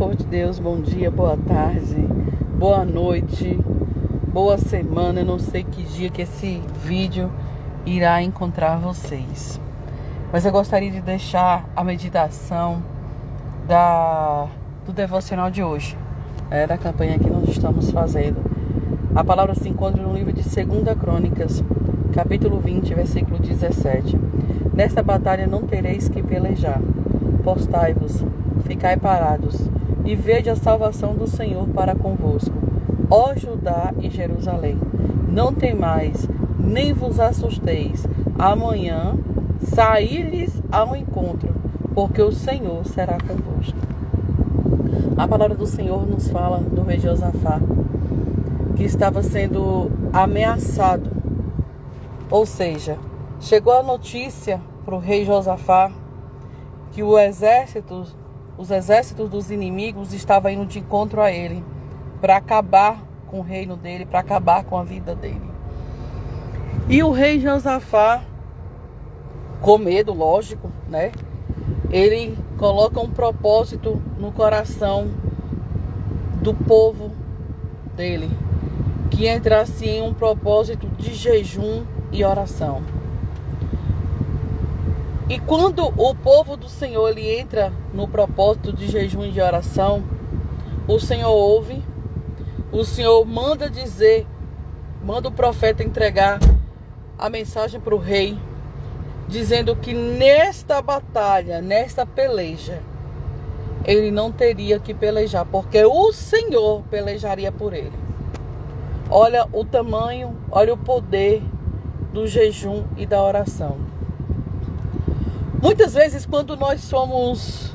povo de Deus, bom dia, boa tarde, boa noite, boa semana. Eu não sei que dia que esse vídeo irá encontrar vocês, mas eu gostaria de deixar a meditação do devocional de hoje, da campanha que nós estamos fazendo. A palavra se encontra no livro de 2 Crônicas, capítulo 20, versículo 17. Nesta batalha não tereis que pelejar. Postai-vos, ficai parados, e vede a salvação do Senhor para convosco, ó Judá e Jerusalém. Não temais, nem vos assusteis. Amanhã saí-lhes ao encontro, porque o Senhor será convosco. A palavra do Senhor nos fala do rei Josafá, que estava sendo ameaçado. Ou seja, chegou a notícia para o rei Josafá que os exércitos dos inimigos estavam indo de encontro a ele, para acabar com o reino dele, para acabar com a vida dele. E o rei Josafá, com medo, lógico, ele coloca um propósito no coração do povo dele, que entrasse em um propósito de jejum e oração. E quando o povo do Senhor ele entra no propósito de jejum e de oração, o Senhor ouve, o Senhor manda o profeta entregar a mensagem para o rei, dizendo que nesta batalha, nesta peleja, ele não teria que pelejar, porque o Senhor pelejaria por ele. Olha o tamanho, olha o poder do jejum e da oração. Muitas vezes, quando nós somos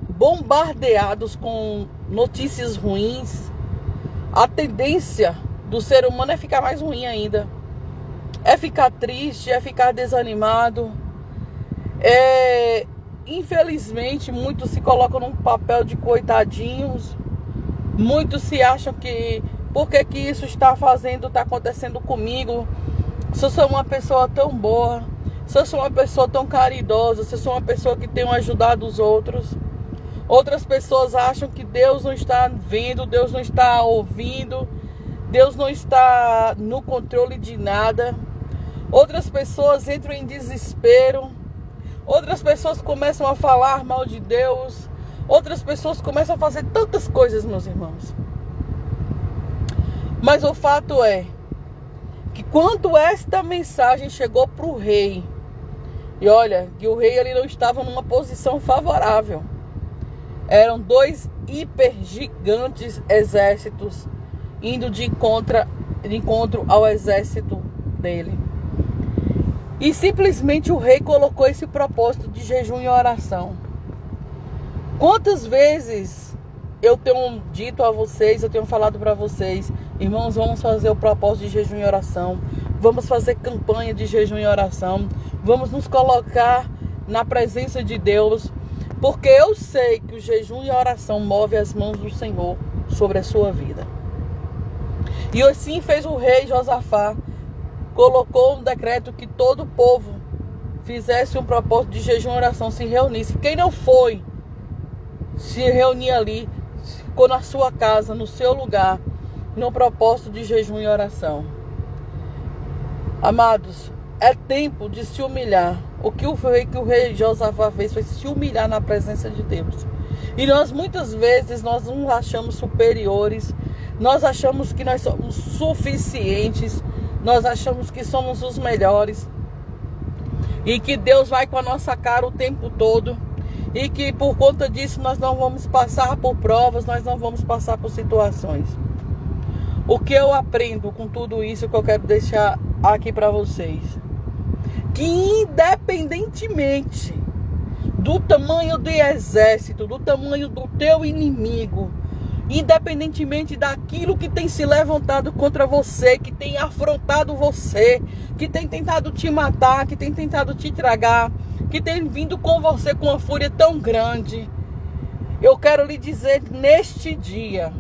bombardeados com notícias ruins, a tendência do ser humano é ficar mais ruim ainda. É ficar triste, é ficar desanimado. Infelizmente, muitos se colocam num papel de coitadinhos. Muitos se acham que, por que isso está acontecendo comigo? Se eu sou uma pessoa tão boa, se eu sou uma pessoa tão caridosa, se eu sou uma pessoa que tem ajudado os outros. Outras pessoas acham que Deus não está vendo, Deus não está ouvindo, Deus não está no controle de nada. Outras pessoas entram em desespero. Outras pessoas começam a falar mal de Deus. Outras pessoas começam a fazer tantas coisas, meus irmãos. Mas o fato é que quando esta mensagem chegou para o rei, e olha, que o rei ele não estava numa posição favorável. Eram dois hipergigantes exércitos indo de encontro ao exército dele. E simplesmente o rei colocou esse propósito de jejum e oração. Quantas vezes eu tenho dito a vocês, eu tenho falado para vocês, irmãos, vamos fazer o propósito de jejum e oração. Vamos fazer campanha de jejum e oração. Vamos nos colocar na presença de Deus. Porque eu sei que o jejum e a oração move as mãos do Senhor sobre a sua vida. E assim fez o rei Josafá. Colocou um decreto que todo o povo fizesse um propósito de jejum e oração, se reunisse. Quem não foi se reunir ali, ficou na sua casa, no seu lugar, no propósito de jejum e oração. Amados, é tempo de se humilhar. O que o rei Josafá fez foi se humilhar na presença de Deus. E nós muitas vezes nós nos achamos superiores, nós achamos que nós somos suficientes, nós achamos que somos os melhores e que Deus vai com a nossa cara o tempo todo e que por conta disso nós não vamos passar por provas, nós não vamos passar por situações. O que eu aprendo com tudo isso que eu quero deixar aqui para vocês, que independentemente do tamanho do exército, do tamanho do teu inimigo, independentemente daquilo que tem se levantado contra você, que tem afrontado você, que tem tentado te matar, que tem tentado te tragar, que tem vindo com você com uma fúria tão grande, eu quero lhe dizer neste dia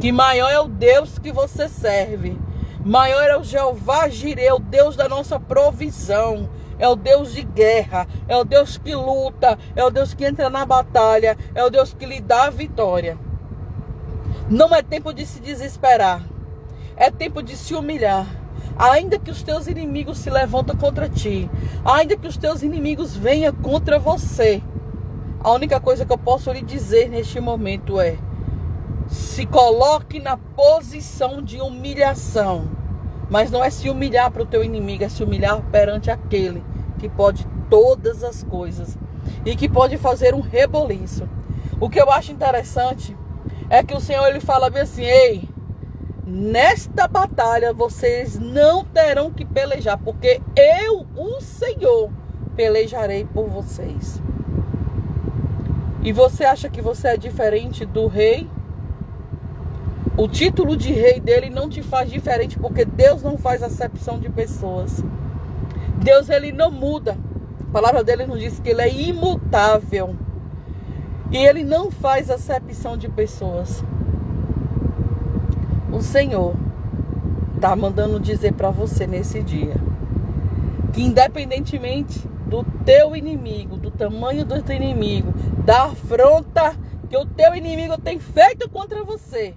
que maior é o Deus que você serve, maior é o Jeová Jireh, o Deus da nossa provisão, é o Deus de guerra, é o Deus que luta, é o Deus que entra na batalha, é o Deus que lhe dá a vitória. Não é tempo de se desesperar, é tempo de se humilhar. Ainda que os teus inimigos se levantem contra ti, ainda que os teus inimigos venham contra você, a única coisa que eu posso lhe dizer neste momento é: se coloque na posição de humilhação. Mas não é se humilhar para o teu inimigo, é se humilhar perante aquele que pode todas as coisas e que pode fazer um reboliço. O que eu acho interessante é que o Senhor, ele fala bem assim: ei, nesta batalha vocês não terão que pelejar, porque eu, o Senhor, pelejarei por vocês. E você acha que você é diferente do rei? O título de rei dele não te faz diferente, porque Deus não faz acepção de pessoas. Deus, ele não muda. A palavra dele nos diz que ele é imutável. E ele não faz acepção de pessoas. O Senhor está mandando dizer para você nesse dia que, independentemente do teu inimigo, do tamanho do teu inimigo, da afronta que o teu inimigo tem feito contra você,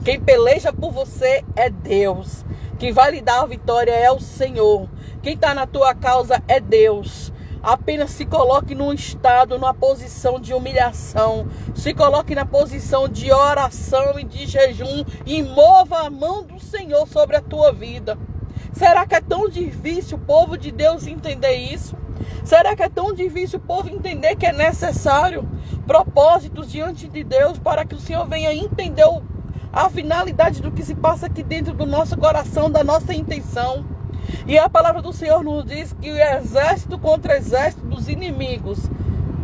quem peleja por você é Deus. Quem vai lhe dar a vitória é o Senhor. Quem está na tua causa é Deus. Apenas se coloque num estado, numa posição de humilhação. Se coloque na posição de oração e de jejum. E mova a mão do Senhor sobre a tua vida. Será que é tão difícil o povo de Deus entender isso? Será que é tão difícil o povo entender que é necessário propósitos diante de Deus para que o Senhor venha entender a finalidade do que se passa aqui dentro do nosso coração, da nossa intenção? E a palavra do Senhor nos diz que o exército contra exército dos inimigos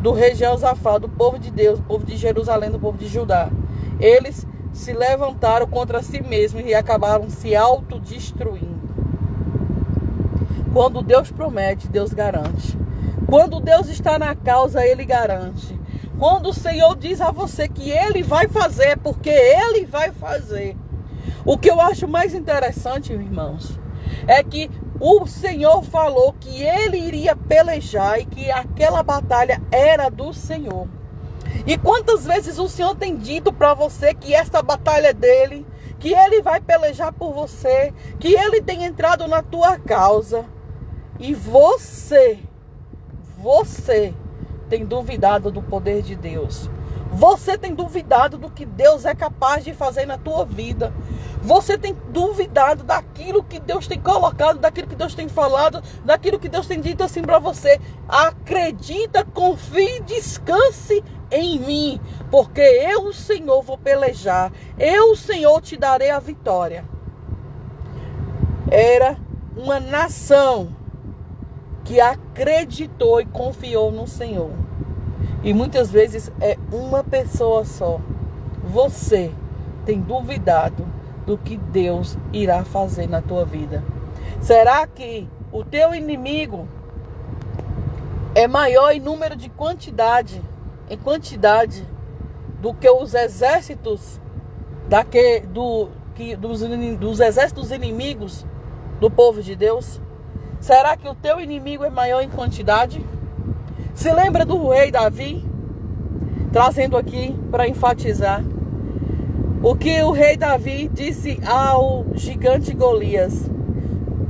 do rei Jeosafá, do povo de Deus, do povo de Jerusalém, do povo de Judá, eles se levantaram contra si mesmos e acabaram se autodestruindo. Quando Deus promete, Deus garante. Quando Deus está na causa, Ele garante. Quando o Senhor diz a você que Ele vai fazer, porque Ele vai fazer. O que eu acho mais interessante, irmãos, é que o Senhor falou que Ele iria pelejar e que aquela batalha era do Senhor. E quantas vezes o Senhor tem dito para você que esta batalha é dele, que Ele vai pelejar por você, que Ele tem entrado na tua causa, e você tem duvidado do poder de Deus. Você tem duvidado do que Deus é capaz de fazer na tua vida. Você tem duvidado daquilo que Deus tem colocado, daquilo que Deus tem falado, daquilo que Deus tem dito assim para você. Acredita, confie, descanse em mim, porque eu, o Senhor, vou pelejar. Eu, o Senhor, te darei a vitória. Era uma nação que acreditou e confiou no Senhor. E muitas vezes é uma pessoa só. Você tem duvidado do que Deus irá fazer na tua vida. Será que o teu inimigo é maior em número de quantidade, do que os exércitos dos exércitos inimigos do povo de Deus? Será que o teu inimigo é maior em quantidade? Se lembra do rei Davi? Trazendo aqui para enfatizar o que o rei Davi disse ao gigante Golias: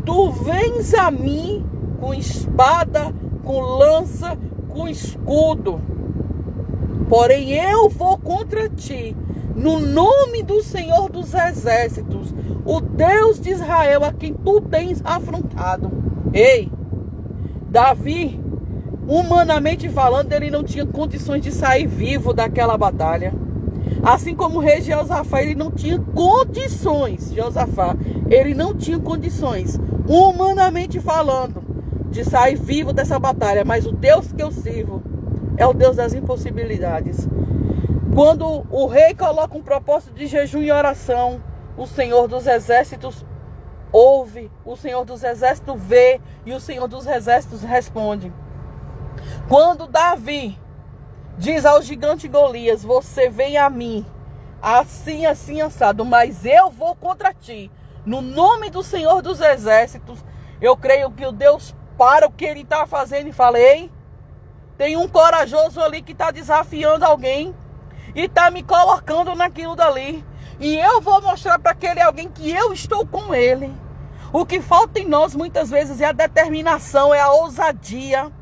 tu vens a mim com espada, com lança, com escudo, porém eu vou contra ti no nome do Senhor dos Exércitos, o Deus de Israel, a quem tu tens afrontado. Ei, Davi, humanamente falando, ele não tinha condições de sair vivo daquela batalha. Assim como o rei Jeosafá, ele não tinha condições, ele não tinha condições, humanamente falando, de sair vivo dessa batalha. Mas o Deus que eu sirvo é o Deus das impossibilidades. Quando o rei coloca um propósito de jejum e oração, o Senhor dos Exércitos ouve, o Senhor dos Exércitos vê e o Senhor dos Exércitos responde. Quando Davi diz ao gigante Golias: você vem a mim, assim, assim, assado, mas eu vou contra ti, no nome do Senhor dos Exércitos, eu creio que o Deus para o que ele está fazendo e fala: ei, tem um corajoso ali que está desafiando alguém e está me colocando naquilo dali. E eu vou mostrar para aquele alguém que eu estou com ele. O que falta em nós muitas vezes é a determinação, é a ousadia,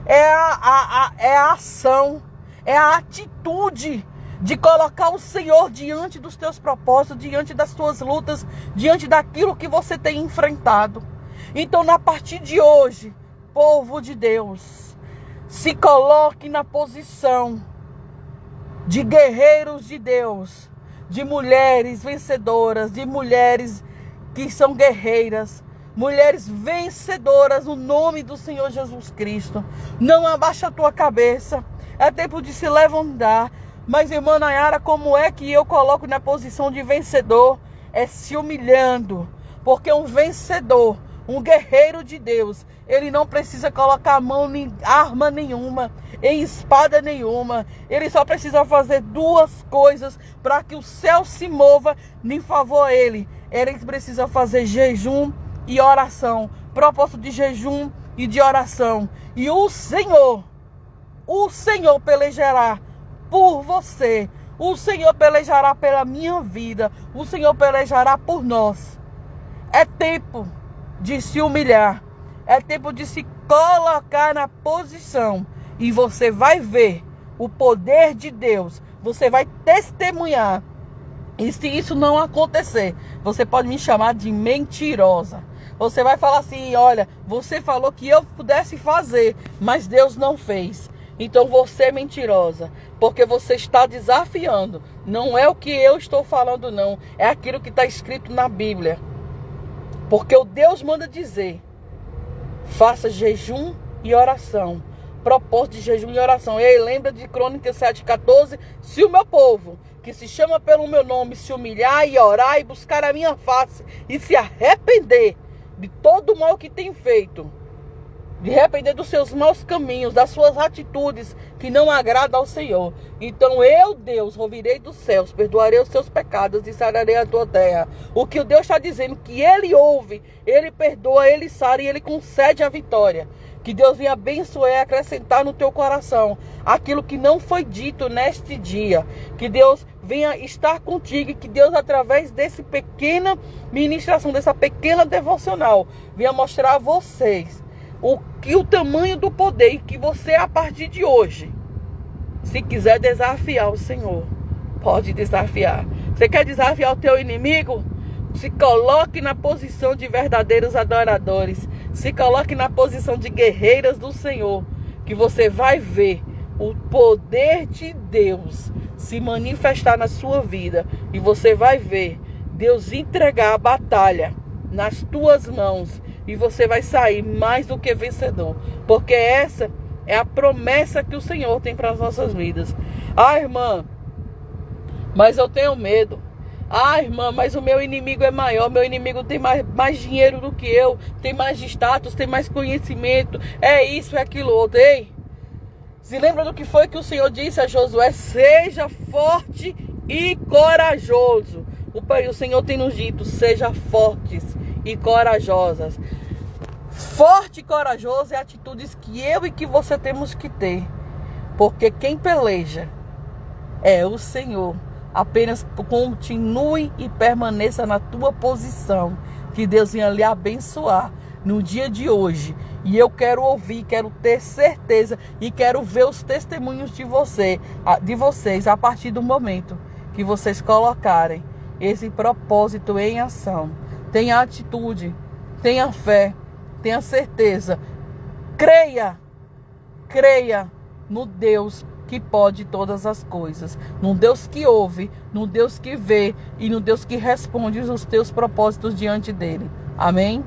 é a ação, é a atitude de colocar o Senhor diante dos teus propósitos, diante das tuas lutas, diante daquilo que você tem enfrentado. Então, a partir de hoje, povo de Deus, se coloque na posição de guerreiros de Deus, de mulheres vencedoras, de mulheres que são guerreiras, mulheres vencedoras no nome do Senhor Jesus Cristo. Não abaixa a tua cabeça, é tempo de se levantar. Mas, irmã Nayara, como é que eu coloco na posição de vencedor? É se humilhando, porque um vencedor, um guerreiro de Deus, ele não precisa colocar a mão em arma nenhuma, em espada nenhuma. Ele só precisa fazer duas coisas para que o céu se mova em favor a ele. Ele precisa fazer jejum e oração, propósito de jejum e de oração. E o Senhor pelejará por você. O Senhor pelejará pela minha vida. O Senhor pelejará por nós. É tempo de se humilhar. É tempo de se colocar na posição. E você vai ver o poder de Deus. Você vai testemunhar. E se isso não acontecer, você pode me chamar de mentirosa. Você vai falar assim: olha, você falou que eu pudesse fazer, mas Deus não fez. Então você é mentirosa, porque você está desafiando. Não é o que eu estou falando, não. É aquilo que está escrito na Bíblia. Porque o Deus manda dizer: faça jejum e oração. Propósito de jejum e oração. E aí, lembra de Crônicas 7,14? Se o meu povo, que se chama pelo meu nome, se humilhar e orar e buscar a minha face e se arrepender de todo o mal que tem feito, de arrepender dos seus maus caminhos, das suas atitudes que não agradam ao Senhor, então eu, Deus, ouvirei dos céus, perdoarei os seus pecados e sararei a tua terra. O que o Deus está dizendo, que Ele ouve, Ele perdoa, Ele sara e Ele concede a vitória. Que Deus venha abençoar e acrescentar no teu coração aquilo que não foi dito neste dia. Que Deus venha estar contigo e que Deus, através dessa pequena ministração, dessa pequena devocional, venha mostrar a vocês o tamanho do poder, e que você, a partir de hoje, se quiser desafiar o Senhor, pode desafiar. Você quer desafiar o teu inimigo? Se coloque na posição de verdadeiros adoradores. Se coloque na posição de guerreiras do Senhor, que você vai ver o poder de Deus se manifestar na sua vida. E você vai ver Deus entregar a batalha nas tuas mãos. E você vai sair mais do que vencedor. Porque essa é a promessa que o Senhor tem para as nossas vidas. Ah, irmã, mas eu tenho medo. Ah, irmã, mas o meu inimigo é maior. Meu inimigo tem mais dinheiro do que eu. Tem mais status, tem mais conhecimento. É isso, é aquilo outro. Ei, se lembra do que foi que o Senhor disse a Josué? Seja forte e corajoso. O Senhor tem nos dito: seja fortes e corajosas. Forte e corajoso é atitudes que eu e que você temos que ter. Porque quem peleja é o Senhor. Apenas continue e permaneça na tua posição. Que Deus venha lhe abençoar no dia de hoje. E eu quero ouvir, quero ter certeza e quero ver os testemunhos de vocês a partir do momento que vocês colocarem esse propósito em ação. Tenha atitude, tenha fé, tenha certeza. Creia no Deus que pode todas as coisas, no Deus que ouve, no Deus que vê e no Deus que responde os teus propósitos diante dele. Amém?